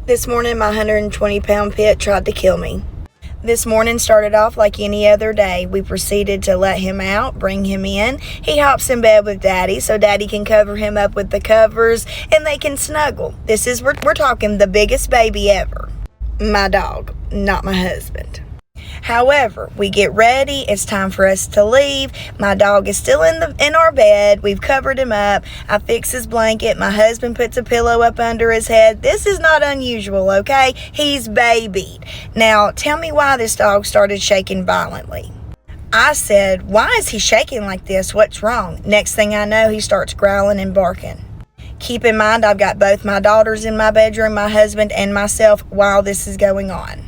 This morning, my 120-pound pit tried to kill me. This morning started off like any other day. We proceeded to let him out, bring him in. He hops in bed with Daddy so Daddy can cover him up with the covers and they can snuggle. We're talking the biggest baby ever. My dog, not my husband. However, we get ready. It's time for us to leave. My dog is still in our bed. We've covered him up. I fix his blanket. My husband puts a pillow up under his head. This is not unusual, okay? He's babied. Now, tell me why this dog started shaking violently. I said, why is he shaking like this? What's wrong? Next thing I know, he starts growling and barking. Keep in mind, I've got both my daughters in my bedroom, my husband, and myself while this is going on.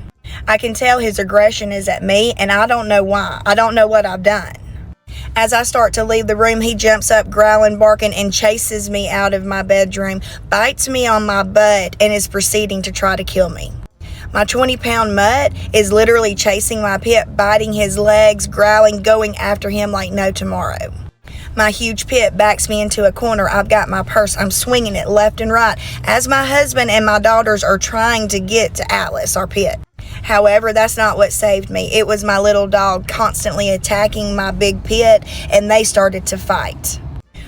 I can tell his aggression is at me, and I don't know why. I don't know what I've done. As I start to leave the room, he jumps up, growling, barking, and chases me out of my bedroom, bites me on my butt, and is proceeding to try to kill me. My 20-pound mutt is literally chasing my pit, biting his legs, growling, going after him like no tomorrow. My huge pit backs me into a corner. I've got my purse. I'm swinging it left and right as my husband and my daughters are trying to get to Atlas, our pit. However, that's not what saved me. It was my little dog constantly attacking my big pit, and they started to fight.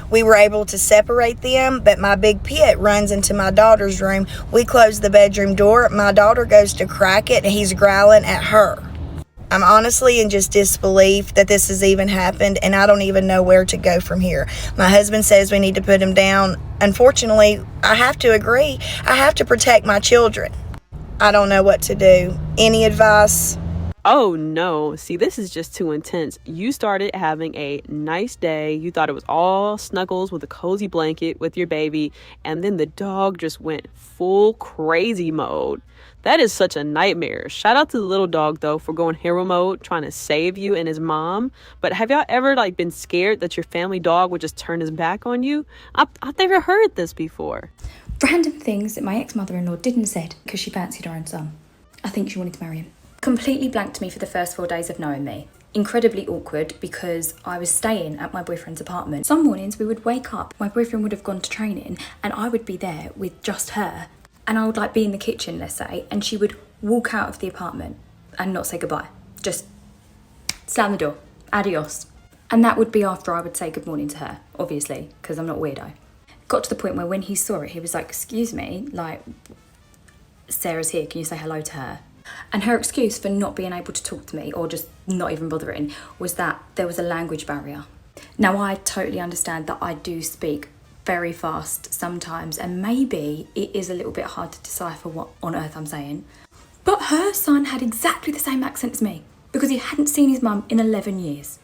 We were able to separate them, but my big pit runs into my daughter's room. We close the bedroom door. My daughter goes to crack it, and he's growling at her. I'm honestly in just disbelief that this has even happened, and I don't even know where to go from here. My husband says we need to put him down. Unfortunately, I have to agree. I have to protect my children. I don't know what to do. Any advice? Oh no, see, this is just too intense. You started having a nice day. You thought it was all snuggles with a cozy blanket with your baby, and then the dog just went full crazy mode. That is such a nightmare. Shout out to the little dog though for going hero mode, trying to save you and his mom. But have y'all ever been scared that your family dog would just turn his back on you? I've never heard this before. Random things that my ex-mother-in-law didn't said because she fancied her own son. I think she wanted to marry him. Completely blanked me for the first 4 days of knowing me. Incredibly awkward because I was staying at my boyfriend's apartment. Some mornings we would wake up, my boyfriend would have gone to training and I would be there with just her. And I would be in the kitchen, let's say, and she would walk out of the apartment and not say goodbye. Just slam the door, adios. And that would be after I would say good morning to her, obviously, because I'm not a weirdo. Got to the point where when he saw it, he was like, excuse me, Sarah's here, can you say hello to her? And her excuse for not being able to talk to me or just not even bothering was that there was a language barrier. Now, I totally understand that I do speak very fast sometimes, and maybe it is a little bit hard to decipher what on earth I'm saying. But her son had exactly the same accent as me because he hadn't seen his mum in 11 years.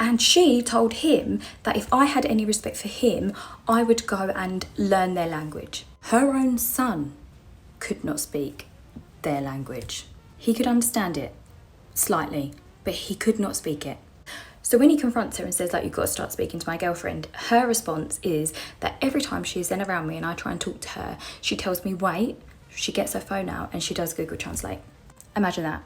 And she told him that if I had any respect for him, I would go and learn their language. Her own son could not speak their language. He could understand it slightly, but he could not speak it. So when he confronts her and says, you've got to start speaking to my girlfriend, her response is that every time she's then around me and I try and talk to her, she tells me, wait, she gets her phone out and she does Google Translate. Imagine that.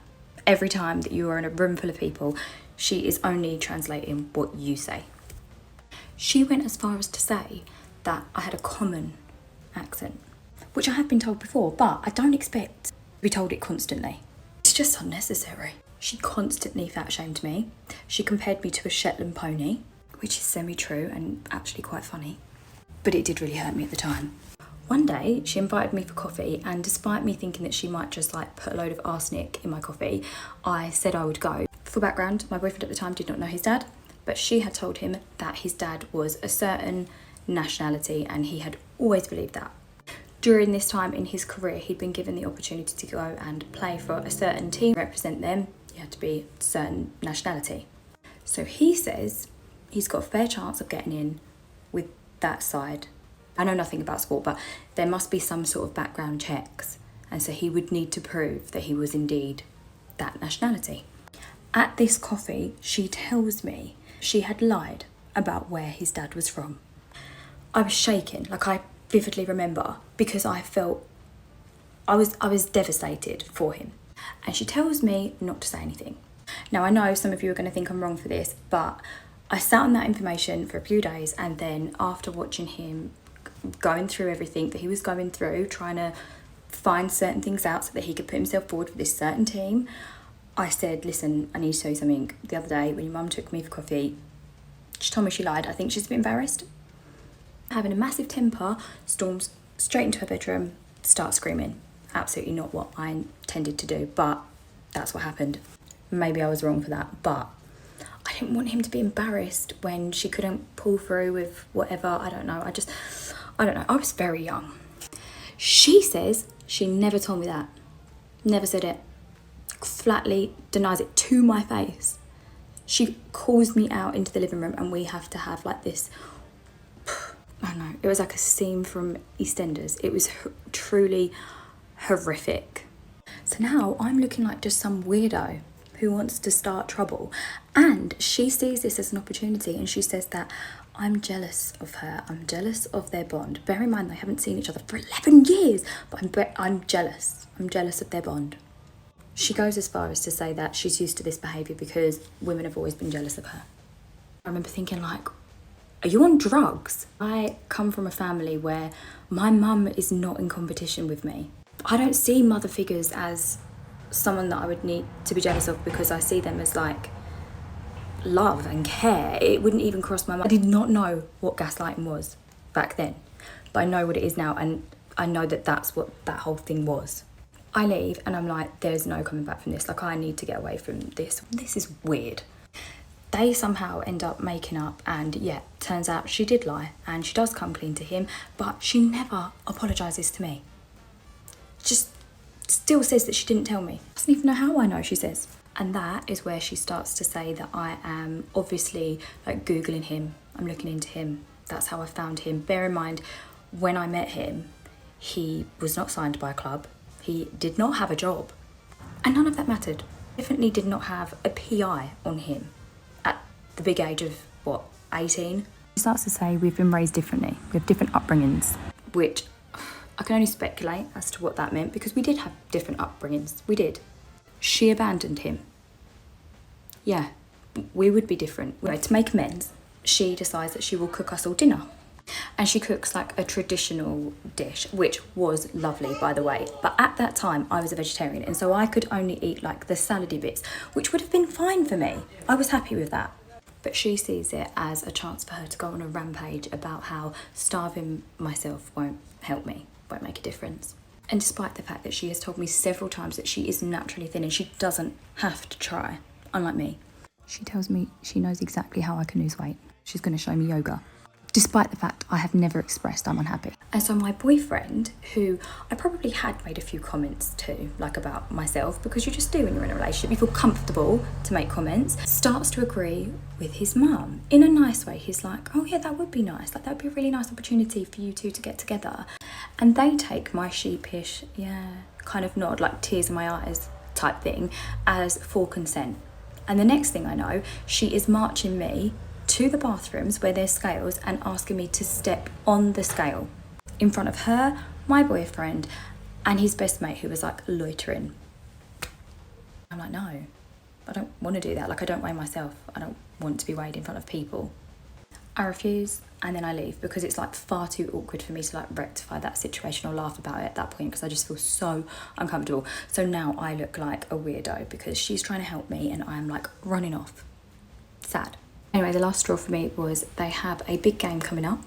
Every time that you are in a room full of people, she is only translating what you say. She went as far as to say that I had a common accent, which I have been told before, but I don't expect to be told it constantly. It's just unnecessary. She constantly fat shamed me. She compared me to a Shetland pony, which is semi-true and actually quite funny, but it did really hurt me at the time. One day, she invited me for coffee, and despite me thinking that she might just put a load of arsenic in my coffee, I said I would go. For background, my boyfriend at the time did not know his dad, but she had told him that his dad was a certain nationality and he had always believed that. During this time in his career, he'd been given the opportunity to go and play for a certain team, represent them. You had to be a certain nationality. So he says he's got a fair chance of getting in with that side. I know nothing about sport, but there must be some sort of background checks. And so he would need to prove that he was indeed that nationality. At this coffee, she tells me she had lied about where his dad was from. I was shaken, I vividly remember, because I felt I was devastated for him. And she tells me not to say anything. Now, I know some of you are going to think I'm wrong for this, but I sat on that information for a few days, and then after watching him going through everything that he was going through, trying to find certain things out so that he could put himself forward for this certain team. I said, listen, I need to tell you something. The other day when your mum took me for coffee, she told me she lied. I think she's a bit embarrassed. Having a massive temper, storms straight into her bedroom, starts screaming. Absolutely not what I intended to do, but that's what happened. Maybe I was wrong for that, but I didn't want him to be embarrassed when she couldn't pull through with whatever. I don't know. I don't know. I was very young. She says she never told me that. Never said it. Flatly denies it to my face. She calls me out into the living room and we have to have like this, I don't know, it was like a scene from EastEnders. It was truly horrific. So now I'm looking like just some weirdo who wants to start trouble, and she sees this as an opportunity and she says that I'm jealous of her, I'm jealous of their bond. Bear in mind they haven't seen each other for 11 years, but I'm jealous of their bond. She goes as far as to say that she's used to this behaviour because women have always been jealous of her. I remember thinking like, are you on drugs? I come from a family where my mum is not in competition with me. I don't see mother figures as someone that I would need to be jealous of because I see them as like love and care. It wouldn't even cross my mind. I did not know what gaslighting was back then, but I know what it is now, and I know that that's what that whole thing was. I leave and I'm like, there's no coming back from this. Like, I need to get away from this. This is weird. They somehow end up making up, and yeah, turns out she did lie and she does come clean to him, but she never apologises to me. Just still says that she didn't tell me. Doesn't even know how I know, she says. And that is where she starts to say that I am obviously like Googling him. I'm looking into him. That's how I found him. Bear in mind, when I met him, he was not signed by a club. He did not have a job. And none of that mattered. Definitely did not have a PI on him at the big age of, 18? She starts to say we've been raised differently. We have different upbringings, which I can only speculate as to what that meant because we did have different upbringings. We did. She abandoned him. Yeah, we would be different. Anyway, to make amends, she decides that she will cook us all dinner. And she cooks like a traditional dish, which was lovely, by the way. But at that time, I was a vegetarian, and so I could only eat like the salady bits, which would have been fine for me. I was happy with that. But she sees it as a chance for her to go on a rampage about how starving myself won't help me, won't make a difference. And despite the fact that she has told me several times that she is naturally thin and she doesn't have to try, unlike me, she tells me she knows exactly how I can lose weight. She's going to show me yoga. Despite the fact I have never expressed I'm unhappy. And so my boyfriend, who I probably had made a few comments to, like about myself, because you just do when you're in a relationship, you feel comfortable to make comments, starts to agree with his mum. In a nice way, he's like, oh yeah, that would be nice. Like, that would be a really nice opportunity for you two to get together. And they take my sheepish, yeah, kind of nod, like tears in my eyes type thing, as full consent. And the next thing I know, she is marching me to the bathrooms where there's scales and asking me to step on the scale in front of her, my boyfriend, and his best mate who was like loitering. I'm like, no, I don't want to do that. Like, I don't weigh myself. I don't want to be weighed in front of people. I refuse, and then I leave because it's like far too awkward for me to like rectify that situation or laugh about it at that point because I just feel so uncomfortable. So now I look like a weirdo because she's trying to help me and I'm like running off. Sad. Anyway, the last straw for me was they have a big game coming up.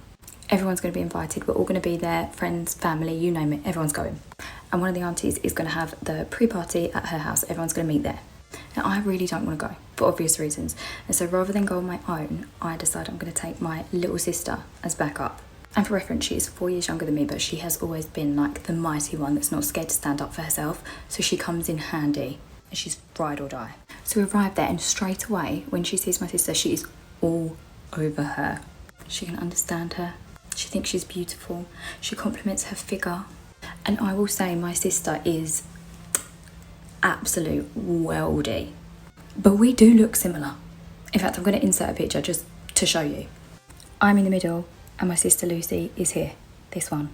Everyone's going to be invited. We're all going to be there, friends, family, you name it. Everyone's going. And one of the aunties is going to have the pre-party at her house. Everyone's going to meet there. Now, I really don't want to go for obvious reasons. And so rather than go on my own, I decided I'm going to take my little sister as backup. And for reference, she is 4 years younger than me, but she has always been like the mighty one that's not scared to stand up for herself. So she comes in handy. And she's ride or die. So we arrived there, and straight away, when she sees my sister, she is all over her. She can understand her. She thinks she's beautiful. She compliments her figure. And I will say my sister is absolute weldy. But we do look similar. In fact, I'm going to insert a picture just to show you. I'm in the middle, and my sister Lucy is here. This one.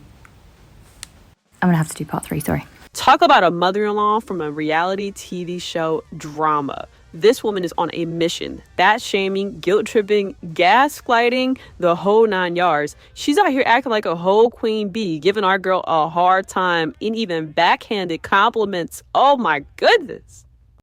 I'm going to have to do part 3, sorry. Talk about a mother-in-law from a reality TV show drama. This woman is on a mission. That's shaming, guilt tripping, gaslighting, the whole 9 yards. She's out here acting like a whole queen bee, giving our girl a hard time and even backhanded compliments. Oh my goodness.